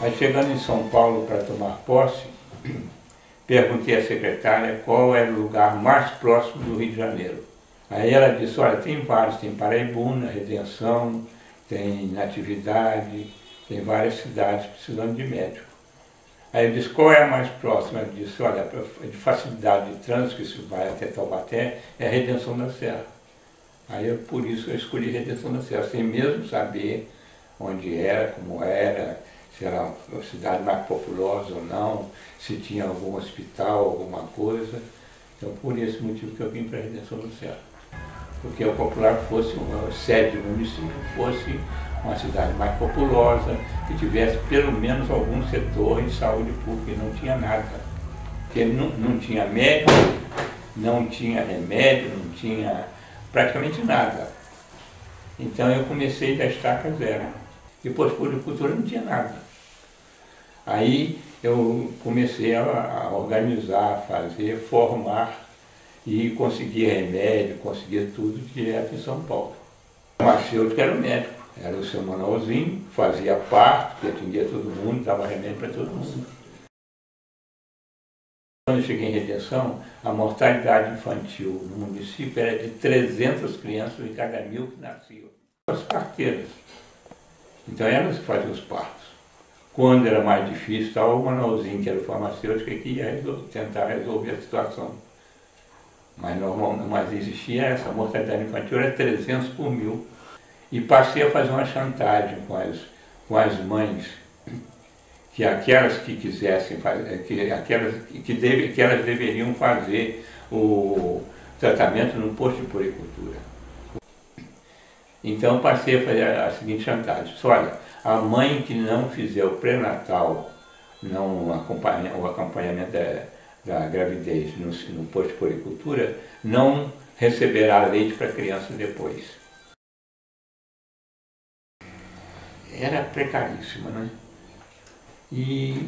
Aí chegando em São Paulo para tomar posse, perguntei à secretária qual era o lugar mais próximo do Rio de Janeiro. Aí ela disse, olha, tem vários, tem Paraibuna, Redenção, tem Natividade, tem várias cidades precisando de médico. Aí eu disse, qual é a mais próxima? Ela disse, olha, de facilidade de trânsito, que se vai até Taubaté, é a Redenção da Serra. Aí por isso eu escolhi Redenção da Serra, sem mesmo saber onde era, como era, se era uma cidade mais populosa ou não, se tinha algum hospital, alguma coisa. Então por esse motivo que eu vim para a Redenção da Serra. Porque o Popular fosse uma sede do município, fosse uma cidade mais populosa, que tivesse pelo menos algum setor de saúde pública, e não tinha nada. Porque não tinha médico, não tinha remédio, não tinha praticamente nada. Então eu comecei da estaca zero. Depois, puricultura não tinha nada. Aí eu comecei a organizar, fazer, formar e conseguir remédio, conseguir tudo direto em São Paulo. O farmacêutico era o médico. Era o seu Manuelzinho, fazia parto, que atendia todo mundo, dava remédio para todo mundo. Quando eu cheguei em Redenção, a mortalidade infantil no município era de 300 crianças em cada 1000 que nasciam. As parteiras. Então elas que faziam os partos. Quando era mais difícil, estava o Manuelzinho, que era o farmacêutico, que ia tentar resolver a situação. Mas existia essa mortalidade infantil, era 300 por 1000. E passei a fazer uma chantagem com as mães, que aquelas que quisessem fazer, que elas deveriam fazer o tratamento no posto de puericultura. Então passei a fazer a seguinte chantagem. Olha, a mãe que não fizer o pré-natal, o acompanhamento da gravidez no posto de puericultura, não receberá leite para a criança depois. Era precaríssima, né? E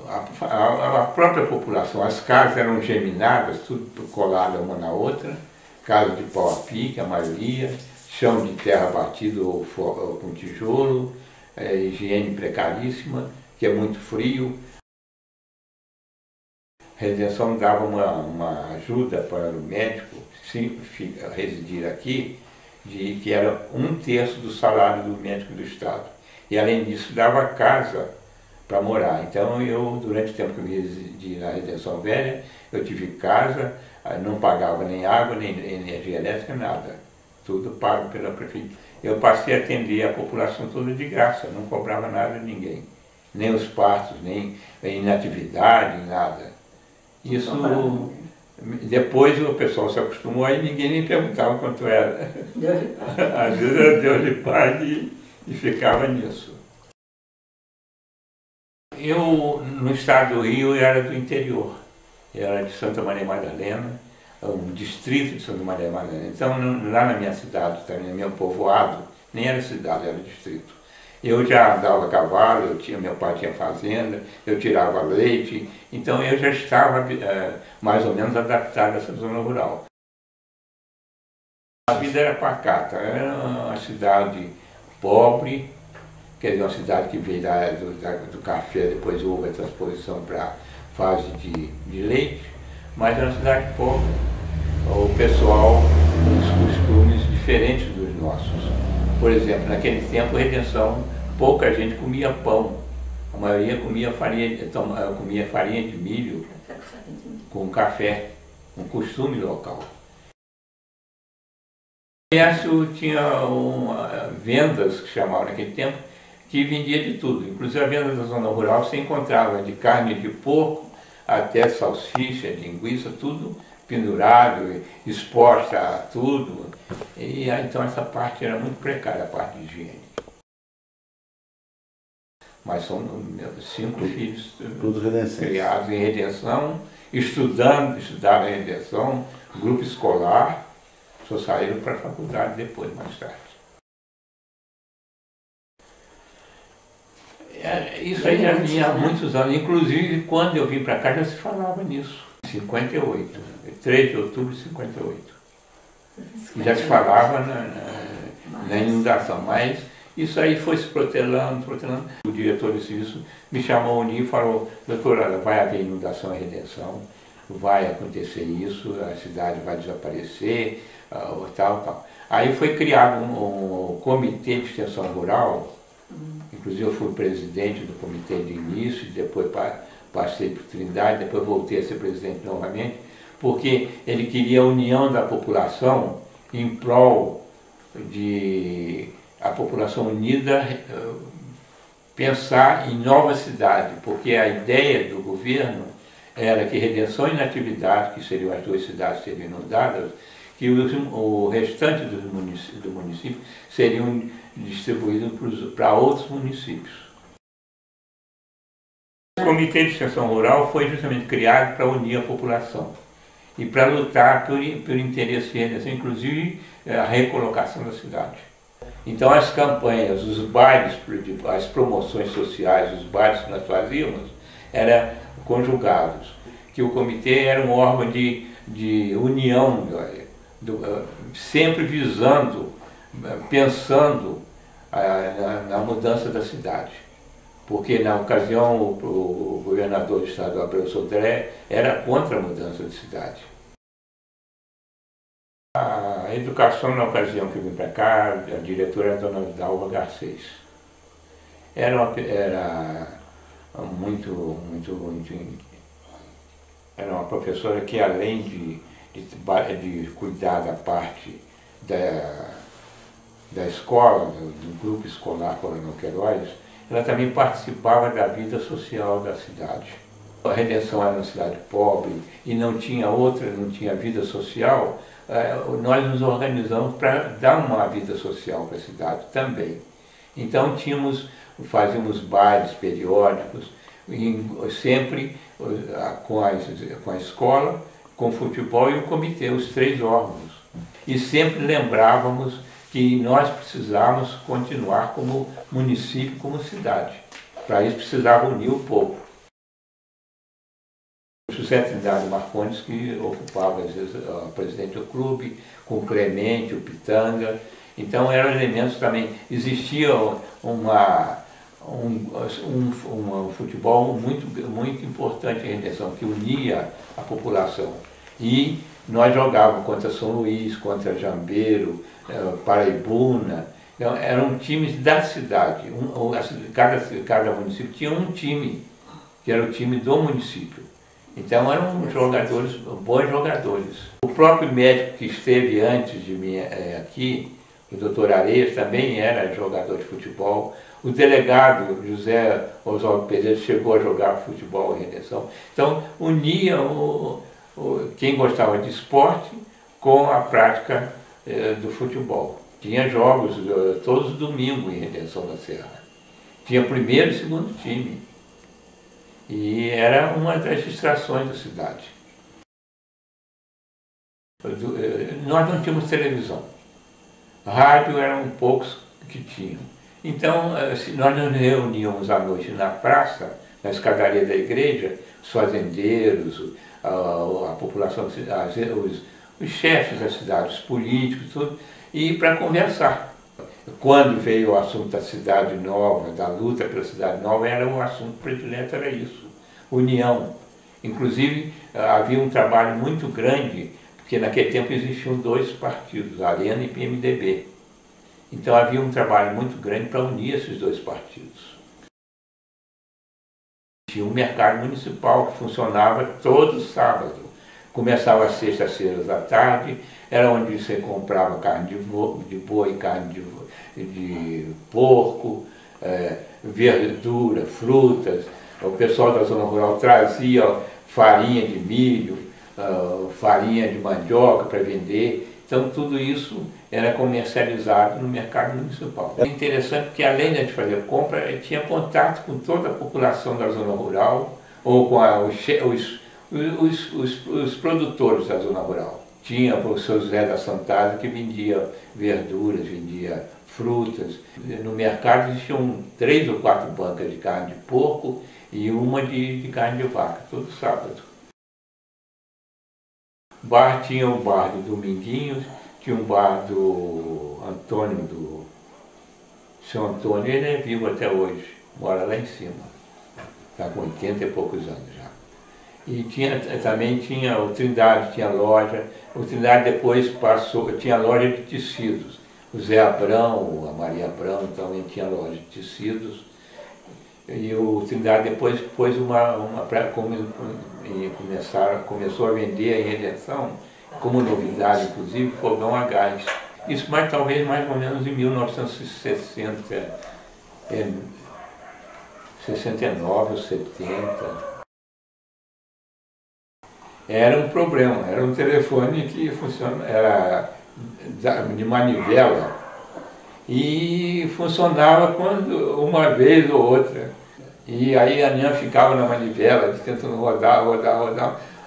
a própria população, as casas eram geminadas, tudo colado uma na outra, casa de pau a pique, a maioria, chão de terra batido com tijolo, higiene precaríssima, que é muito frio. A Redenção dava uma ajuda para o médico residir aqui, que era 1/3 do salário do médico do Estado. E além disso dava casa para morar. Então eu, durante o tempo que eu residi na Redenção Velha, eu tive casa, não pagava nem água, nem energia elétrica, nada. Tudo pago pela prefeitura. Eu passei a atender a população toda de graça, não cobrava nada de ninguém. Nem os partos, nem inatividade, nada. Isso... Depois o pessoal se acostumou e ninguém nem perguntava quanto era. Às vezes era Deus lhe pague e ficava nisso. Eu, no estado do Rio, eu era do interior. Eu era de Santa Maria Madalena, um distrito de Santa Maria Madalena. Então, lá na minha cidade, também, no meu povoado, nem era cidade, era distrito. Eu já andava a cavalo, meu pai tinha fazenda, eu tirava leite, então eu já estava mais ou menos adaptado a essa zona rural. A vida era pacata, era uma cidade pobre, quer dizer, uma cidade que veio do café, depois houve a transposição para a fase de leite, mas era uma cidade pobre. O pessoal com os costumes diferentes dos nossos. Por exemplo, naquele tempo, Redenção, pouca gente comia pão. A maioria comia farinha de milho com café, um costume local. O comércio tinha vendas, que chamavam naquele tempo, que vendia de tudo. Inclusive a venda da zona rural se encontrava de carne de porco até salsicha, linguiça, tudo pendurado, exposta a tudo. E então essa parte era muito precária, a parte de higiene. Mas são 5 filhos criados em Redenção, estudaram em Redenção, grupo escolar, só saíram para a faculdade depois, mais tarde. Isso aí já vinha há muitos anos, inclusive quando eu vim para cá já se falava nisso, em 58, 3 de outubro de 58. Já se falava na inundação, mas Isso aí foi se protelando, protelando. O diretor de serviço me chamou um dia e falou: doutor, olha, vai haver inundação e redenção, vai acontecer isso, a cidade vai desaparecer, tal. Aí foi criado um comitê de extensão rural, inclusive eu fui presidente do comitê de início, depois passei por Trindade, depois voltei a ser presidente novamente, porque ele queria a união da população em prol de a população unida pensar em nova cidade, porque a ideia do governo era que Redenção e Natividade, que seriam as duas cidades que seriam inundadas, que o restante do município seriam distribuídos para outros municípios. O Comitê de Extensão Rural foi justamente criado para unir a população e para lutar por interesse de redenção, inclusive a recolocação da cidade. Então as campanhas, os bailes, as promoções sociais, os bailes que nós fazíamos, eram conjugados, que o comitê era um órgão de união, sempre visando, pensando na mudança da cidade. Porque na ocasião o governador do estado, Abreu Sodré, era contra a mudança de cidade. A educação, na ocasião que eu vim para cá, a diretora era a dona Dalva Garcês. Era uma professora que, além de cuidar da parte da escola, do grupo escolar Coronel Queiroz, ela também participava da vida social da cidade. A Redenção era uma cidade pobre e não tinha vida social. Nós nos organizamos para dar uma vida social para a cidade também. Então fazíamos bailes periódicos, sempre com a escola, com o futebol e o comitê, os três órgãos. E sempre lembrávamos que nós precisávamos continuar como município, como cidade. Para isso precisava unir o povo. O José Trindade Marcondes, que ocupava às vezes a presidente do clube, com o Clemente, o Pitanga. Então eram elementos também. Existia um futebol muito importante em Redenção, que unia a população. E nós jogávamos contra São Luís, contra Jambeiro, Paraibuna. Então, eram times da cidade. Cada município tinha um time, que era o time do município. Então eram jogadores, bons jogadores. O próprio médico que esteve antes de mim aqui, o doutor Areias, também era jogador de futebol. O delegado José Oswaldo Pereira chegou a jogar futebol em Redenção. Então unia quem gostava de esporte com a prática do futebol. Tinha jogos todos os domingos em Redenção da Serra. Tinha primeiro e segundo time. E era uma das distrações da cidade. Nós não tínhamos televisão. Rádio eram poucos que tinham. Então, nós nos reuníamos à noite na praça, na escadaria da igreja, os fazendeiros, a população, os chefes da cidade, os políticos, tudo, e para conversar. Quando veio o assunto da cidade nova, da luta pela cidade nova, era o assunto predileto, era isso, união. Inclusive, havia um trabalho muito grande, porque naquele tempo existiam dois partidos, Arena e PMDB. Então havia um trabalho muito grande para unir esses dois partidos. Tinha um mercado municipal que funcionava todo sábado. Começava às sextas-feiras à tarde, era onde você comprava carne de boi, carne de porco, verdura, frutas. O pessoal da zona rural trazia farinha de milho, farinha de mandioca para vender. Então tudo isso era comercializado no mercado municipal. É interessante porque, além de a gente fazer compra, tinha contato com toda a população da zona rural ou com os produtores da zona rural. Tinha o professor José da Santana, que vendia verduras, vendia frutas. No mercado existiam 3 ou 4 bancas de carne de porco e uma de carne de vaca, todo sábado. Tinha o bar do Dominguinhos, tinha um bar do Antônio Seu Antônio, ele é vivo até hoje, mora lá em cima, está com 80 e poucos anos já. E também tinha o Trindade, tinha loja, o Trindade depois tinha loja de tecidos. O Zé Abrão, a Maria Abrão também tinha loja de tecidos. E o Trindade depois pôs começou a vender em Redenção, como novidade, inclusive, fogão a gás. Isso talvez mais ou menos em 1960, 69 ou 70. Era um problema, era um telefone que era de manivela e funcionava uma vez ou outra. E aí a Nhan ficava na manivela, tentando rodar.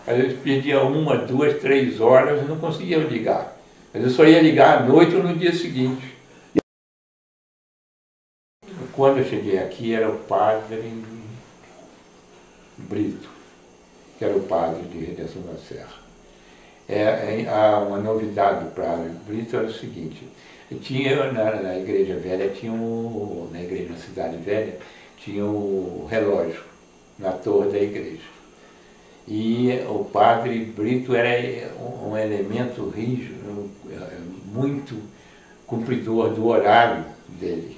Às vezes perdia 1, 2, 3 horas e não conseguia ligar. Mas eu só ia ligar à noite ou no dia seguinte. Quando eu cheguei aqui era o padre Brito, que era o padre de Redenção da Serra. Uma novidade do padre Brito era o seguinte: tinha na igreja velha, na igreja da cidade velha, tinha o relógio na torre da igreja. E o padre Brito era um elemento rígido, muito cumpridor do horário dele.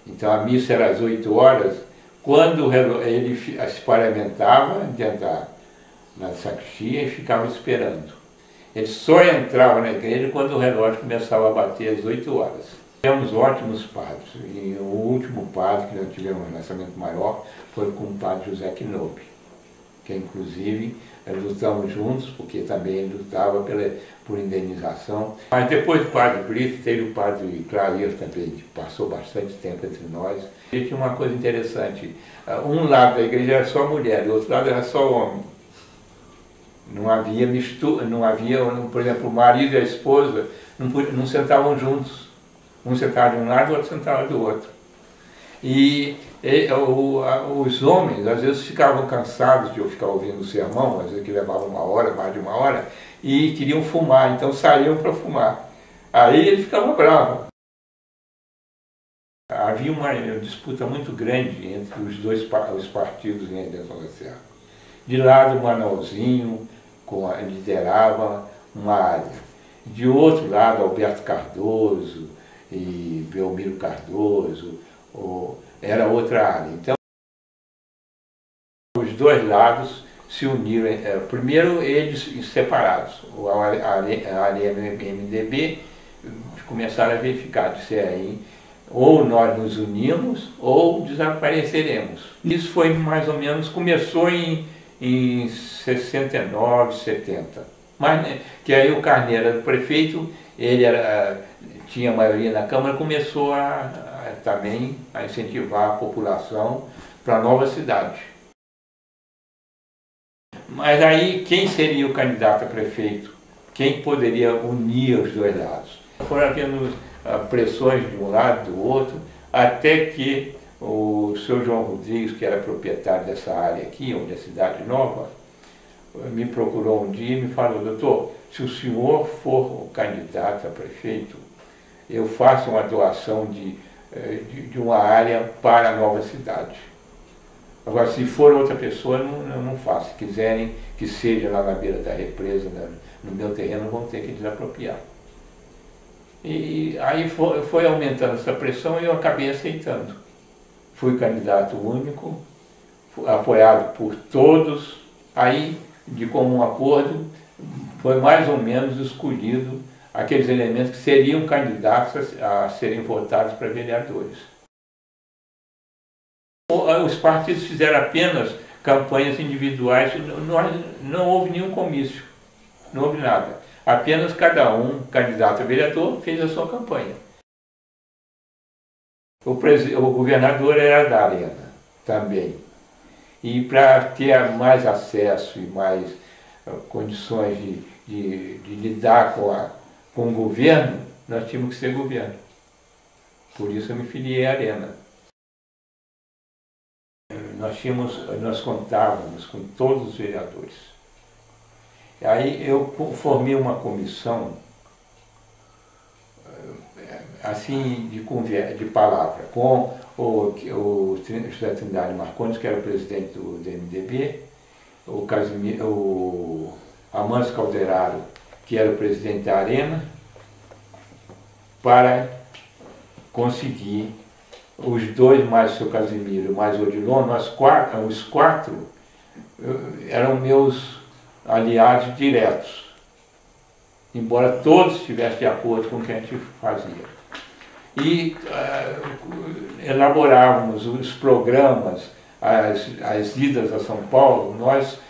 Então a missa era às 8 horas, quando ele se paramentava dentro na sacristia e ficava esperando. Ele só entrava na igreja quando o relógio começava a bater às 8 horas. Tivemos ótimos padres, e o último padre que nós tivemos um relacionamento maior foi com o padre José Knobe, que inclusive lutamos juntos, porque também ele lutava por indenização. Mas depois do padre Brito, teve o padre Clair também, que passou bastante tempo entre nós. Ele tinha uma coisa interessante: um lado da igreja era só mulher, do outro lado era só homem. Não havia mistura, por exemplo, o marido e a esposa não sentavam juntos. Um sentava de um lado, o outro sentava do outro. E os homens, às vezes, ficavam cansados de eu ficar ouvindo o sermão, às vezes que levava 1 hora, mais de 1 hora, e queriam fumar, então saíam para fumar. Aí ele ficava bravo. Havia uma disputa muito grande entre os partidos em Redenção da Serra. De lado, o Manuelzinho liderava uma área. De outro lado, Alberto Cardoso e Belmiro Cardoso, era outra área. Então, os dois lados se uniram. Primeiro, eles separados. A área MDB começaram a verificar, disseram, ou nós nos unimos ou desapareceremos. Isso foi mais ou menos, começou em 69, 70. Mas que aí o Carneiro era o prefeito, ele tinha maioria na Câmara, começou também a incentivar a população para a nova cidade. Mas aí quem seria o candidato a prefeito? Quem poderia unir os dois lados? Foram havendo pressões de um lado, do outro, até que o seu João Rodrigues, que era proprietário dessa área aqui, onde é a Cidade Nova, me procurou um dia e me falou: doutor, se o senhor for o candidato a prefeito, eu faço uma doação de uma área para a nova cidade. Agora, se for outra pessoa, eu não faço. Se quiserem que seja lá na beira da represa, no meu terreno, vão ter que desapropriar. E aí foi aumentando essa pressão e eu acabei aceitando. Fui candidato único, apoiado por todos. Aí, de comum acordo, foi mais ou menos escolhido aqueles elementos que seriam candidatos a serem votados para vereadores. Os partidos fizeram apenas campanhas individuais, não houve nenhum comício, não houve nada. Apenas cada um, candidato a vereador, fez a sua campanha. O governador era da Arena também. E para ter mais acesso e mais condições de lidar com o governo, nós tínhamos que ser governo. Por isso eu me filiei à Arena. Nós contávamos com todos os vereadores. Aí eu formei uma comissão, assim, de palavra, com o José Trindade Marcondes, que era o presidente do MDB, o Amâncio Calderaro, que era o presidente da Arena, para conseguir os dois, mais o seu Casimiro, mais o Odilon, os quatro eram meus aliados diretos, embora todos estivessem de acordo com o que a gente fazia. E elaborávamos os programas, as idas a São Paulo,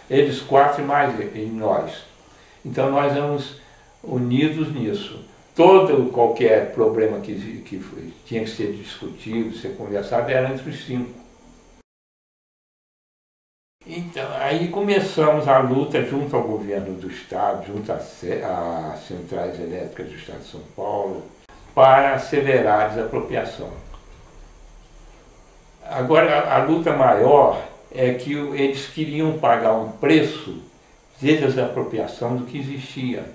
eles quatro e mais nós. Então nós éramos unidos nisso. Qualquer problema que tinha que ser discutido, ser conversado, era entre os cinco. Então, aí começamos a luta junto ao governo do Estado, junto às centrais elétricas do Estado de São Paulo, para acelerar a desapropriação. Agora, a luta maior é que eles queriam pagar um preço de desapropriação do que existia.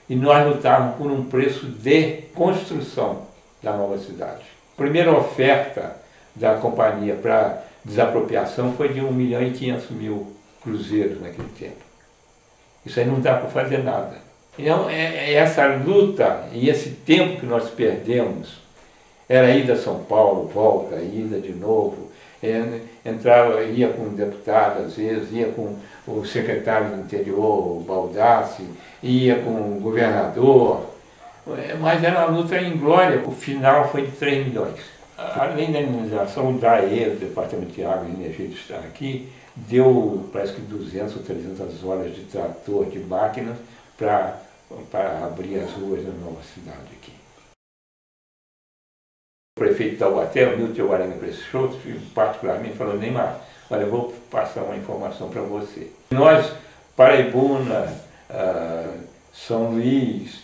E nós lutávamos por um preço de construção da nova cidade. A primeira oferta da companhia para desapropriação foi de 1.500.000 cruzeiros naquele tempo. Isso aí não dá para fazer nada. Então, essa luta e esse tempo que nós perdemos, era ida a São Paulo, volta, ida de novo, ia com o deputado às vezes, ia com o secretário do interior, o Baldassi, ia com o governador, mas era uma luta inglória. O final foi de 3 milhões. Além da indenização, o DAE, o Departamento de Água e Energia do Estado aqui, deu parece que 200 ou 300 horas de trator, de máquinas, para abrir as ruas da nova cidade aqui. O prefeito de Taubaté, o Milton Guarani Peixoto, particularmente falou: Neymar, olha, eu vou passar uma informação para você. Nós, Paraibuna, São Luís,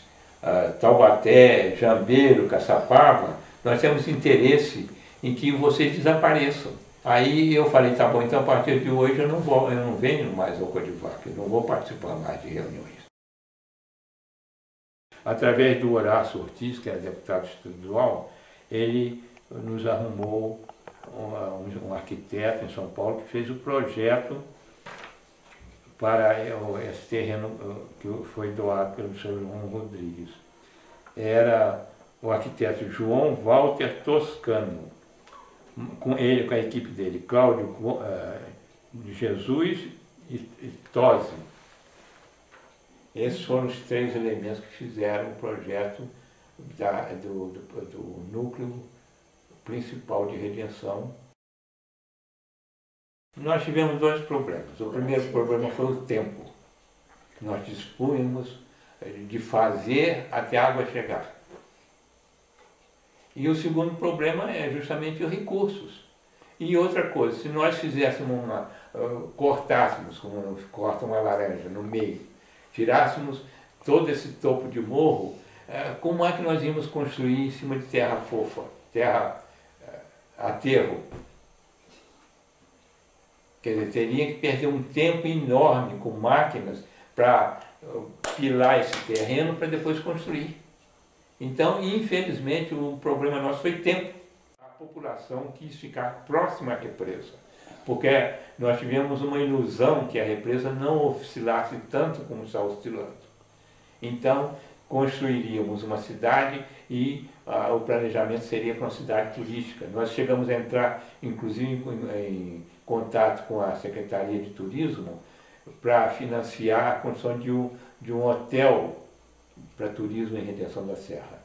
Taubaté, Jambeiro, Caçapava, nós temos interesse em que vocês desapareçam. Aí eu falei: tá bom, então a partir de hoje eu não venho mais ao Codivac, eu não vou participar mais de reuniões. Através do Horácio Ortiz, que é deputado estadual, ele nos arrumou um arquiteto em São Paulo que fez o projeto para esse terreno que foi doado pelo Sr. João Rodrigues. Era o arquiteto João Walter Toscano, com a equipe dele, Cláudio de Jesus e Tosi. Esses foram os 3 elementos que fizeram o projeto do núcleo principal de redenção. Nós tivemos 2 problemas. O primeiro problema foi o tempo. Nós dispunhamos de fazer até a água chegar. E o segundo problema é justamente os recursos. E outra coisa, se nós fizéssemos cortássemos, como corta uma laranja no meio, tirássemos todo esse topo de morro, como é que nós íamos construir em cima de terra fofa, terra aterro? Quer dizer, teria que perder um tempo enorme com máquinas para pilar esse terreno para depois construir. Então, infelizmente, o problema nosso foi tempo. A população quis ficar próxima à represa, porque nós tivemos uma ilusão que a represa não oscilasse tanto como está oscilando. Então, construiríamos uma cidade e o planejamento seria para uma cidade turística. Nós chegamos a entrar, inclusive, em contato com a Secretaria de Turismo para financiar a construção de um hotel para turismo em Redenção da Serra.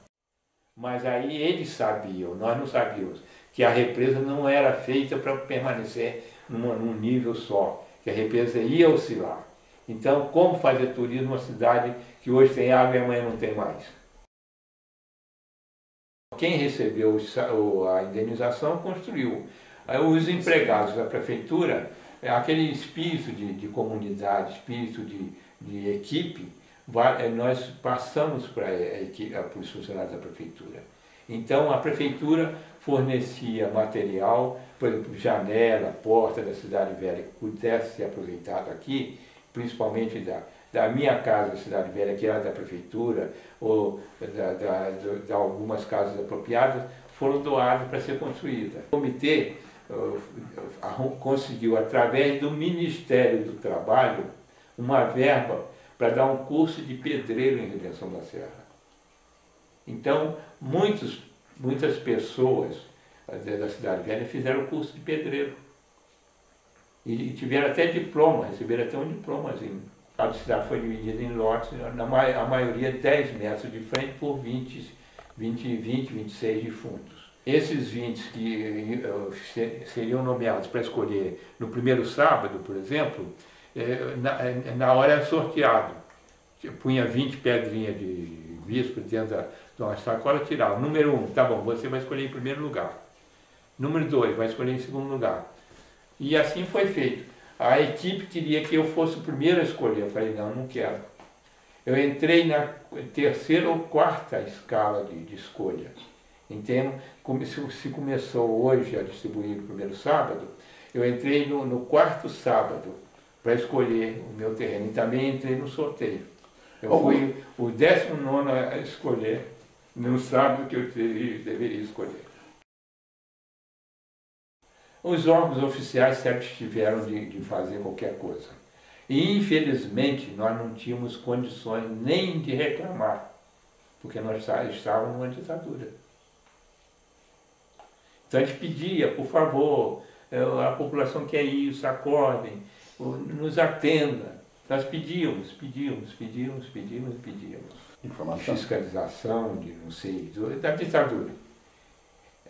Mas aí eles sabiam, nós não sabíamos, que a represa não era feita para permanecer num nível só, que a represa ia oscilar. Então, como fazer turismo numa cidade que hoje tem água e amanhã não tem mais? Quem recebeu a indenização construiu. Os empregados da prefeitura, aquele espírito de comunidade, espírito de equipe, nós passamos para os funcionários da prefeitura. Então a prefeitura fornecia material, por exemplo, janela, porta da cidade velha, que pudesse ser aproveitado aqui, principalmente da minha casa, da Cidade Velha, que era da prefeitura, ou de algumas casas apropriadas, foram doadas para ser construídas. O comitê conseguiu, através do Ministério do Trabalho, uma verba para dar um curso de pedreiro em Redenção da Serra. Então, muitas pessoas da Cidade Velha fizeram o curso de pedreiro. E tiveram até diploma, receberam até um diplomazinho. A cidade foi dividida em lotes, a maioria 10 metros de frente por 20, 26 defuntos. Esses 20 que seriam nomeados para escolher no primeiro sábado, por exemplo, na hora era sorteado. Punha 20 pedrinhas de vispo dentro de uma sacola e tirava. Número 1, tá bom, você vai escolher em primeiro lugar. Número 2, vai escolher em segundo lugar. E assim foi feito. A equipe queria que eu fosse o primeiro a escolher. Eu falei, não quero. Eu entrei na terceira ou quarta escala de escolha. Então, se começou hoje a distribuir o primeiro sábado, eu entrei no quarto sábado para escolher o meu terreno. E também entrei no sorteio. Eu fui o 19º a escolher no sábado que eu deveria escolher. Os órgãos oficiais sempre tiveram de fazer qualquer coisa. E, infelizmente, nós não tínhamos condições nem de reclamar, porque nós estávamos numa ditadura. Então a gente pedia, por favor, a população quer isso, acordem, nos atenda. Nós pedíamos. Informação. De fiscalização, de não sei, da ditadura.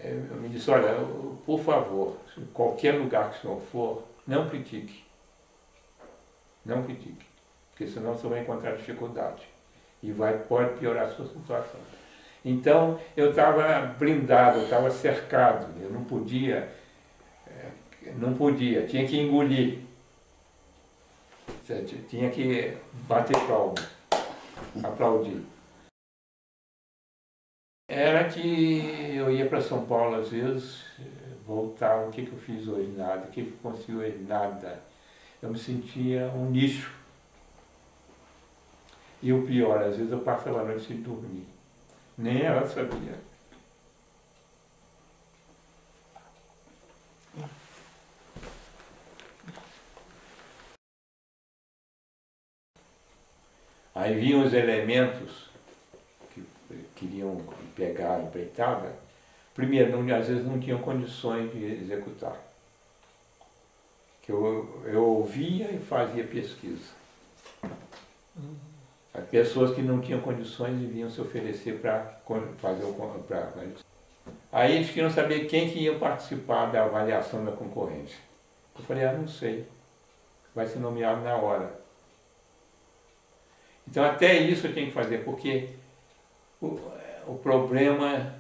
Eu me disse, olha, por favor, em qualquer lugar que o senhor for, não critique. Não critique, porque senão você vai encontrar dificuldade e pode piorar a sua situação. Então, eu estava blindado, eu estava cercado, eu não podia, tinha que engolir, tinha que bater palma, aplaudir. Era que eu ia para São Paulo às vezes, voltava, o que eu fiz hoje? Nada, o que eu consegui hoje? Nada. Eu me sentia um lixo. E o pior, às vezes eu passava a noite sem dormir. Nem ela sabia. Aí vinham os elementos que queriam pegar a empreitada. Primeiro, às vezes não tinham condições de executar. Que eu ouvia e fazia pesquisa. As pessoas que não tinham condições vinham se oferecer para fazer o... Aí eles queriam saber quem que ia participar da avaliação da concorrência. Eu falei, não sei. Vai ser nomeado na hora. Então até isso eu tinha que fazer, porque o problema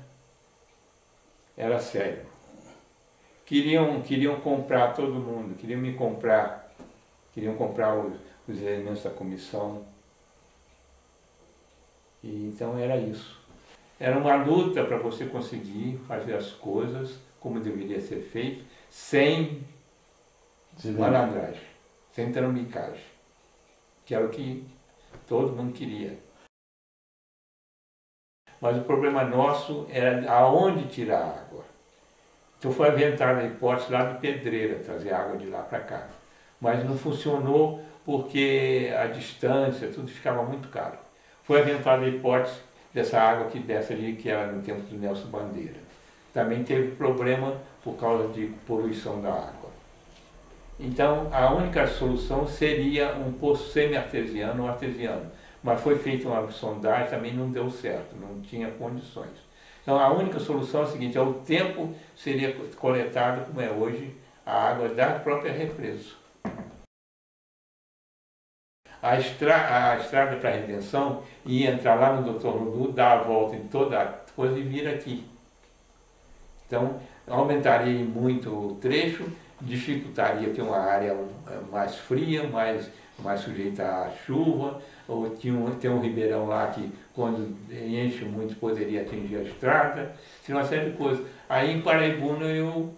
era sério. Queriam comprar todo mundo, queriam me comprar, queriam comprar os elementos da comissão. E então era isso. Era uma luta para você conseguir fazer as coisas como deveria ser feito, sem malandragem, sem tramicagem, que era o que todo mundo queria. Mas o problema nosso era aonde tirar a água. Então foi aventada a hipótese lá de Pedreira, trazer água de lá para cá. Mas não funcionou porque a distância, tudo ficava muito caro. Foi aventada a hipótese dessa água que desce ali, que era no tempo do Nelson Bandeira. Também teve problema por causa de poluição da água. Então a única solução seria um poço semi-artesiano ou artesiano. Mas foi feita uma sondagem, também não deu certo, não tinha condições. Então a única solução é a seguinte, ao tempo seria coletado, como é hoje, a água da própria represa. A estrada para a Redenção ia entrar lá no Dr. Lulu, dar a volta em toda a coisa e vir aqui. Então aumentaria muito o trecho, dificultaria ter uma área mais fria, mais sujeita à chuva, ou tem um ribeirão lá que quando enche muito poderia atingir a estrada, tinha uma série de coisas. Aí em Paraibuna eu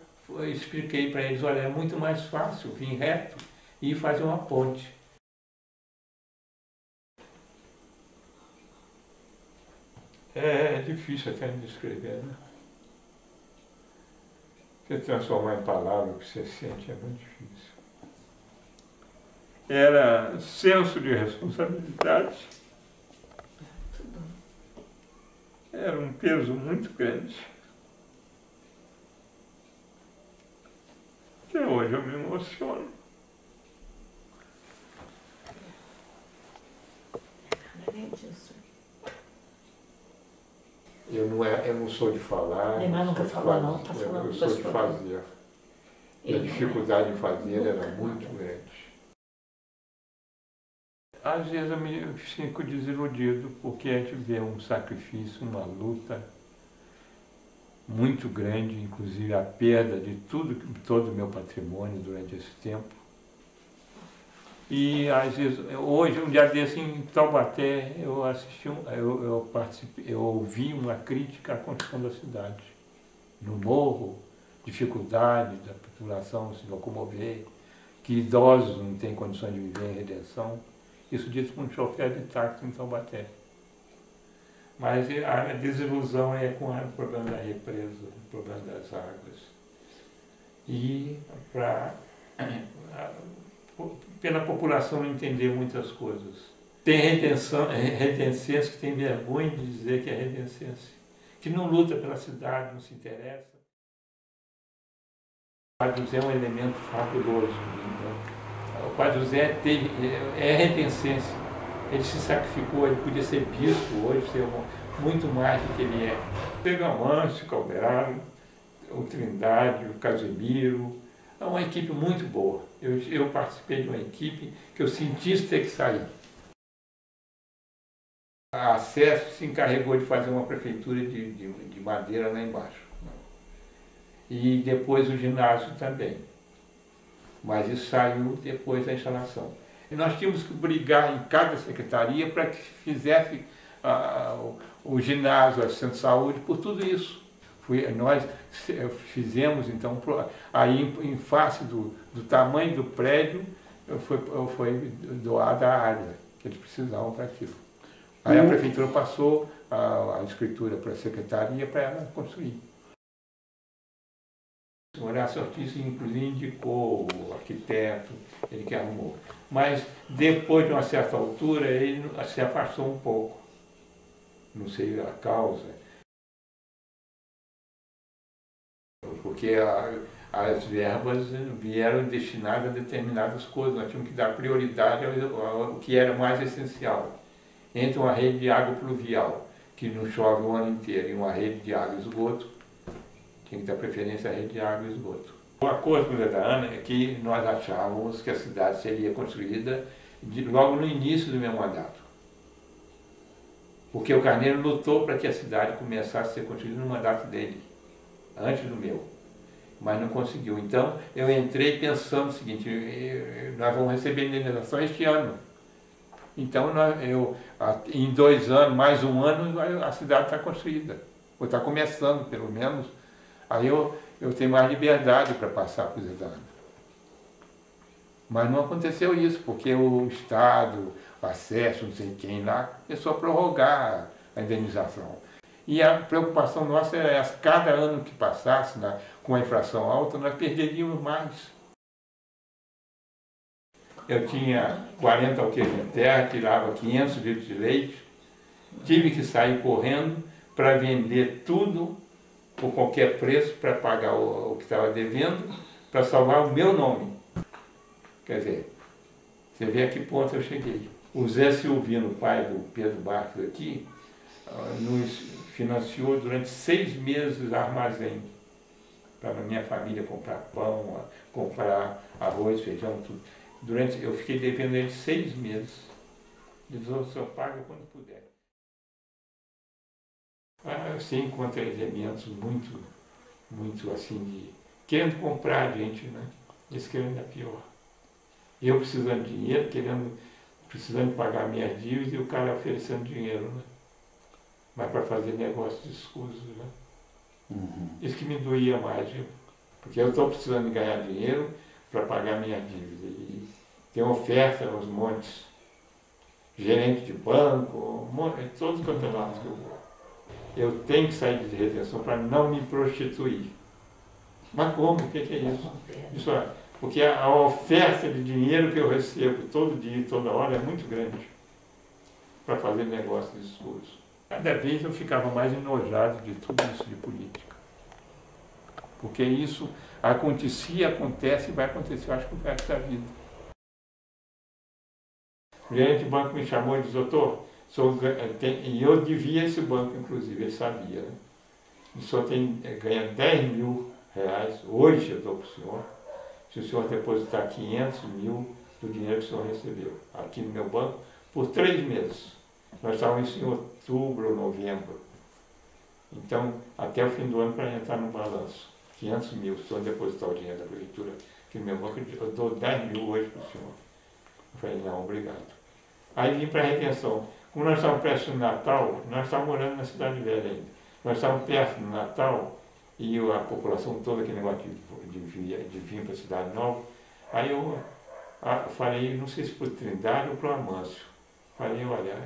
expliquei para eles, olha, é muito mais fácil vir reto e fazer uma ponte. É difícil até de descrever, né? Você transformar em palavras o que você sente é muito difícil. Era senso de responsabilidade. Era um peso muito grande. Até hoje eu me emociono. Eu não sou de falar. Neymar nunca falou, não, tá falando. Eu sou de fazer. E a dificuldade em fazer era muito grande. Às vezes eu me fico desiludido porque a gente vê um sacrifício, uma luta muito grande, inclusive a perda de todo o meu patrimônio durante esse tempo. E às vezes, hoje, um dia desse em Taubaté, eu ouvi uma crítica à construção da cidade. No morro, dificuldade da população se locomover, que idosos não têm condições de viver em Redenção. Isso dito por um chofer de táxi em Taubaté. Mas a desilusão é com o problema da represa, o problema das águas. E pela população não entender muitas coisas. Tem redencense que tem vergonha de dizer que é redencense, que não luta pela cidade, não se interessa. O Padre José é um elemento fabuloso. Então, o Padre José é redencense. Ele se sacrificou, ele podia ser bispo hoje, ser muito mais do que ele é. Pegamance, Calderaro, o Trindade, o Casimiro, é uma equipe muito boa. Eu participei de uma equipe que eu senti ter que sair. A Acesso se encarregou de fazer uma prefeitura de madeira lá embaixo. E depois o ginásio também. Mas isso saiu depois da instalação. E nós tínhamos que brigar em cada secretaria para que fizesse o ginásio, o centro de saúde, por tudo isso. Nós fizemos, então, aí em face do tamanho do prédio, foi doada a área que eles precisavam para aquilo. Aí a prefeitura passou a escritura para a secretaria para ela construir. O Horácio Ortiz, inclusive, indicou o arquiteto, ele que arrumou. Mas depois de uma certa altura, ele se afastou um pouco. Não sei a causa. Porque as verbas vieram destinadas a determinadas coisas. Nós tínhamos que dar prioridade ao que era mais essencial. Entre uma rede de água pluvial, que não chove o ano inteiro, e uma rede de água e esgoto, tinha que dar preferência à rede de água e esgoto. O acordo com o Zé da Ana é que nós achávamos que a cidade seria construída logo no início do meu mandato. Porque o Carneiro lutou para que a cidade começasse a ser construída no mandato dele, antes do meu, mas não conseguiu. Então eu entrei pensando o seguinte, nós vamos receber indenização este ano. Então em 2 anos, mais um ano, a cidade está construída, ou está começando pelo menos. Aí eu tenho mais liberdade para passar para o Zé da Ana. Mas não aconteceu isso, porque o Estado, o Acesso, não sei quem lá, começou a prorrogar a indenização. E a preocupação nossa era essa, cada ano que passasse com a inflação alta, nós perderíamos mais. Eu tinha 40 alqueires de terra, tirava 500 litros de leite, tive que sair correndo para vender tudo por qualquer preço para pagar o que estava devendo, para salvar o meu nome. Quer dizer, você vê a que ponto eu cheguei. O Zé Silvino, pai do Pedro Bartos aqui, nos financiou durante 6 meses armazém, para a minha família comprar pão, comprar arroz, feijão, tudo. Eu fiquei devendo ele 6 meses. Ele falou, só paga quando puder. Você encontra elementos muito assim, querendo comprar a gente, né? Isso que ainda é pior. Eu precisando de dinheiro, precisando pagar minhas dívidas e o cara oferecendo dinheiro, né? Mas para fazer negócios escusos, né? Uhum. Isso que me doía mais, viu? Porque eu estou precisando de ganhar dinheiro para pagar minha dívida. E tem oferta aos montes, gerente de banco, todos os campeonatos que eu vou. eu tenho que sair de retenção para não me prostituir. Mas como? O que é isso? Isso é, porque a oferta de dinheiro que eu recebo todo dia e toda hora é muito grande para fazer negócios escuros. Cada vez eu ficava mais enojado de tudo isso de política. Porque isso acontecia, acontece e vai acontecer, eu acho que o resto da vida. O gerente do banco me chamou e disse, doutor, e eu devia esse banco, inclusive, ele sabia, né? O senhor ganha 10 mil reais, hoje eu dou para o senhor, se o senhor depositar 500 mil do dinheiro que o senhor recebeu aqui no meu banco, por 3 meses. Nós estávamos em outubro, novembro. Então, até o fim do ano, para entrar no balanço. 500 mil, se o senhor depositar o dinheiro da prefeitura aqui no meu banco, eu dou 10 mil hoje para o senhor. Eu falei, não, obrigado. Aí vim para a retenção. Como nós estávamos perto do Natal, nós estávamos morando na Cidade Velha ainda. Nós estávamos perto do Natal e a população toda, aquele negócio de vir para a Cidade Nova. Aí eu falei, não sei se por Trindade ou para o Amâncio. Falei, olha,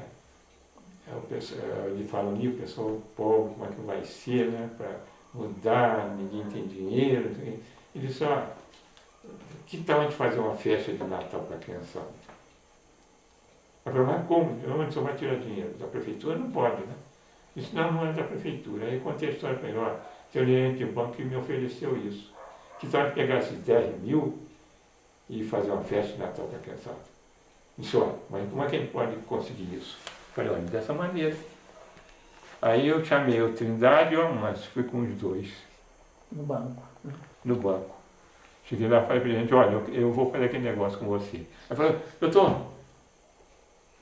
ele fala ali, o pessoal pobre, como é que vai ser, né, para mudar, ninguém tem dinheiro. Ele disse, que tal a gente fazer uma festa de Natal para a criançada? Eu falei, mas como? Onde o senhor vai tirar dinheiro? Da prefeitura? Não pode, né? Disse, não é da prefeitura. Aí eu contei a história para ele, tem um gerente de banco que me ofereceu isso. Que tal a gente pegar esses 10 mil e fazer uma festa de Natal para a criançada? Disse, mas como é que a gente pode conseguir isso? Eu falei, dessa maneira. Aí eu chamei o Trindade e o Amâncio, fui com os dois. No banco. No banco. Cheguei lá e falei para ele, olha, eu vou fazer aquele negócio com você. Aí falou, doutor,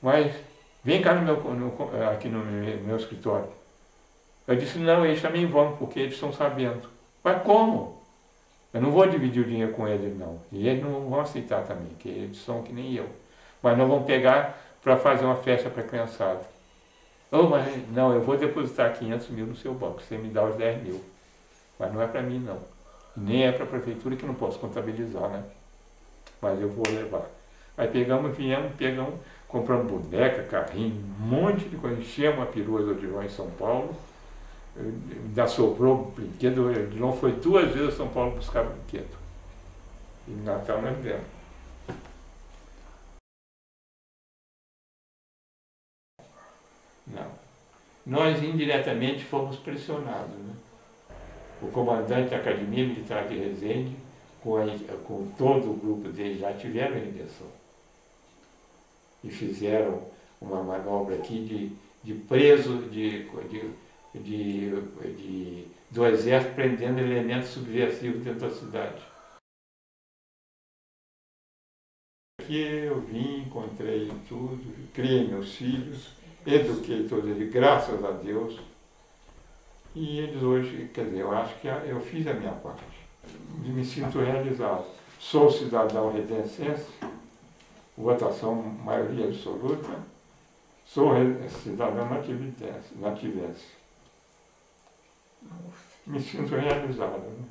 mas vem cá aqui no meu escritório. Eu disse, não, eles também vão, porque eles estão sabendo. Mas como? Eu não vou dividir o dinheiro com eles, não. E eles não vão aceitar também, porque eles são que nem eu. Mas nós vamos pegar para fazer uma festa para a criançada. Mas não, eu vou depositar 500 mil no seu banco, você me dá os 10 mil. Mas não é para mim, não. Nem é para a prefeitura, que eu não posso contabilizar, né? Mas eu vou levar. Aí viemos, compramos boneca, carrinho, um monte de coisa. Enchemos a perua do Odilon em São Paulo. Ainda sobrou brinquedo. O Odilon foi 2 vezes a São Paulo buscar brinquedo. E no Natal nós demos. Não. Nós indiretamente fomos pressionados, né? O comandante da Academia Militar de Resende, com todo o grupo dele, já tiveram a rendição. E fizeram uma manobra aqui de preso do exército prendendo elementos subversivos dentro da cidade. Aqui eu vim, encontrei tudo, criei meus filhos, eduquei todos eles, graças a Deus. E eles hoje, quer dizer, eu acho que eu fiz a minha parte. Me sinto realizado. Sou cidadão redencense, votação maioria absoluta. Sou cidadão nativense. Me sinto realizado, né?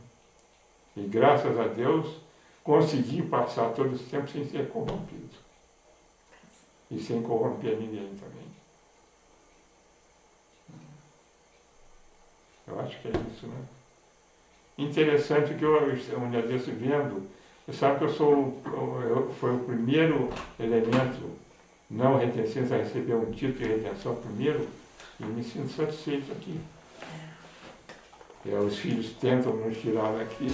E graças a Deus consegui passar todo esse tempo sem ser corrompido. E sem corromper ninguém também. Eu acho que é isso, né? Interessante que um dia desse vendo, você sabe que foi o primeiro elemento não retencense a receber um título de retenção primeiro, e me sinto satisfeito aqui. Os filhos tentam nos tirar daqui,